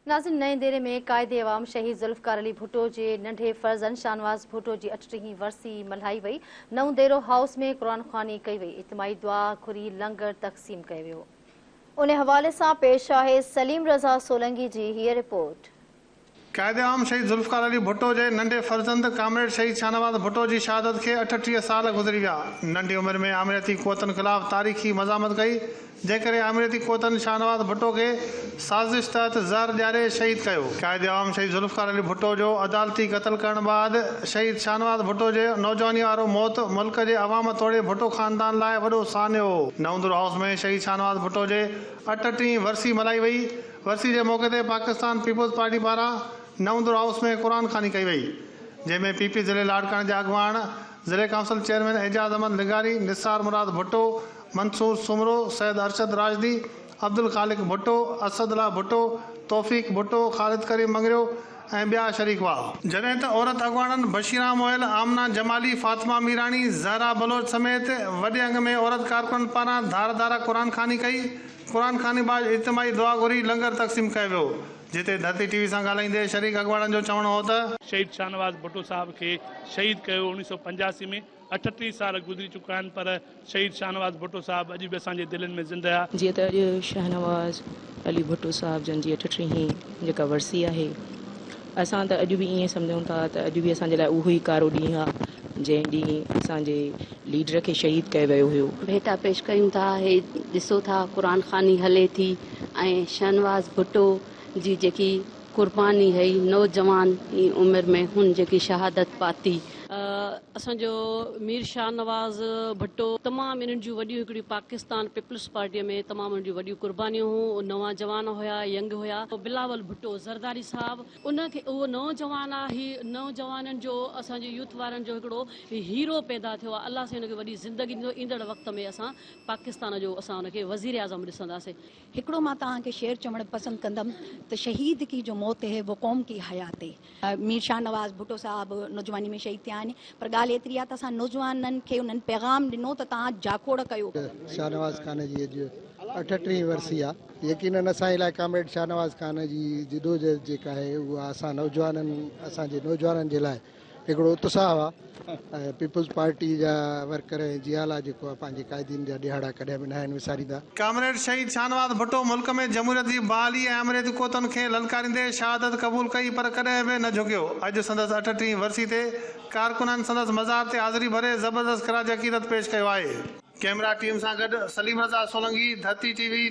नाज़िन नए देरे में कायदे अवाम शहीद ज़ुल्फ़िकार अली भुट्टो के नंढे फर्ज़ंद शाहनवाज़ भुट्टो की 38वीं वरसी मल्हाई वई। नओं देरो हाउस में क़ुरान ख़्वानी कई वई। इज्तिमाई दुआ घुरी लंगर तक़सीम कयो वियो। उन हवाले से पेश आहे सलीम रज़ा सोलंकी की हीअ रिपोर्ट। कायदे आम शहीद ज़ुल्फ़िकार अली भुट्टो के नंढे फर्ज़ंद कामरेड शहीद शाहनवाज़ भुट्टो की शहादत के 38 साल गुज़री विया। नंढी उम्र में आमिरती क़ुव्वतनि ख़िलाफ़ तारीख़ी मज़ामत कई, जंहिं आमिरती क़ुव्वतनि शाहनवाज़ भुट्टो के साज़िश तहत ज़हर ॾियारे शहीद कयो। कायदे आम शहीद ज़ुल्फ़िकार अली भुट्टो जो अदालती क़त्ल करण बाद शहीद शाहनवाज़ भुट्टो के नौजवानी वारो मौत मुल्क के अवाम तोड़े भुट्टो ख़ानदान लाइ वॾो सान्य हो। नवंदुर हाउस में शहीद शाहनवाज़ भुट्टो के 38वीं वरसी मल्हाई वई। वरसी के मौके ते पाकिस्तान पीपल्स पार्टी पारां नवंदुर हाउस में क़ुरान ख़्वानी कई वई, जंहिंमें पीपी ज़िले लाड़काने के अॻवान ज़िले काउंसिल चेयरमैन एजाज़ अहमद लिगारी, निसार मुराद भुट्टो, मंसूर सुमरो, सैयद अरशद राजदी, अब्दुल खालिक भुट्टो, असदुल्ला भुट्टो, तौफ़ीक भुट्टो, ख़ालिद करीम मंगरियो ऐं ॿिया शरीक हुआ। जॾहिं त औरत अॻवाननि बशीरा मोयल, आमना जमाली, फातिमा मीरानी, ज़हरा बलोच समेत वॾे अंग में औरत कारकुननि पारां धार धारा क़ुरान ख़्वानी कई। क़ुरान ख़्वानी बाद इज्तिमाई दुआ घुरी लंगर तक़सीम कयो वियो, जिते धरती टीवी से ॻाल्हाईंदे शरीक अॻवाननि जो चवणो हो त शहीद शाहनवाज़ भुट्टो साहब के शहीद कयो 1985 में। 38 साल गुज़री चुका आहिनि, पर शहीद शाहनवाज़ भुट्टो साहब अॼु बि असांजे दिलनि में ज़िंदा आहे। जीअं त अॼु शाहनवाज़ अली भुट्टो साहब जन जी 38वीं जेका वरसी आहे, असां त अॼु बि ईअं सम्झूं था त अॼु बि असांजे लाइ उहो ई कारो ॾींहुं आहे जंहिं ॾींहुं असांजे लीडर खे शहीद कयो वियो हुयो। भेटा पेश कयूं था, हे ॾिसो था क़ुरान ख़्वानी हले थी ऐं शाहनवाज़ भुट्टो जी जेकी कुर्बानी है नौजवान उम्र में हुन जेकी शहादत पाती। असांजो मीर शाहनवाज़ भुट्टो तमामु इन्हनि जूं वॾियूं हिकिड़ी पाकिस्तान पीपल्स पार्टीअ में तमामु उन्हनि जूं वॾियूं कुर्बानियूं हुयूं। नवां जवान हुया, यंग हुया। बिलावल भुट्टो ज़रदारी साहब, उनखे उहो नौजवान आहे, नौजवाननि जो असांजे यूथ वारनि जो हिकिड़ो हीरो पैदा थियो आहे। अलाह से हुनखे वॾी ज़िंदगी ॾींदो। ईंदड़ वक़्त में असां पाकिस्तान जो असां हुनखे वज़ीर आज़म ॾिसंदासीं। हिकिड़ो मां तव्हांखे शेर चवणु पसंदि कंदमि त शहीद की जो मौत है वो कौम की हयात है। मीर शाहनवाज़ भुट्टो साहब नौजवानी में शहीद थिया आहिनि, पर ॻाल्हि एतिरी आहे त असां नौजवाननि खे उन्हनि पैगाम ॾिनो त तव्हां जाखोड़ कयो। शाहनवाज़ खान जी अॼु 38वीं वरसी आहे। यकीनन असांजे लाइ कामरेड शाहनवाज़ खान जी जिदोजहद जेका आहे उहा असां असांजे नौजवाननि जे लाइ हिकिड़ो उत्साह आहे। पीपल्स पार्टी जा वर्कर ऐं जियाला जेको आहे पंहिंजे क़ाइदीन जा ॾिहाड़ा कॾहिं बि न आहिनि विसारींदा। कामरेड शहीद शाहनवाज़ भुट्टो मुल्क में जमहूरियत जी बहाली ऐं अमरीती क़ुव्वतनि खे ललकारींदे शहादत क़बूल कई, पर कॾहिं बि न झुकियो। अॼु संदसि 38वीं वरसी ते कारकुननि संदसि मज़ार ते हाज़िरी भरे ज़बरदस्त ख़राज अक़ीदत पेश कयो आहे। कैमरा टीम सां गॾु सलीम रज़ा सोलंकी, धरती टीवी।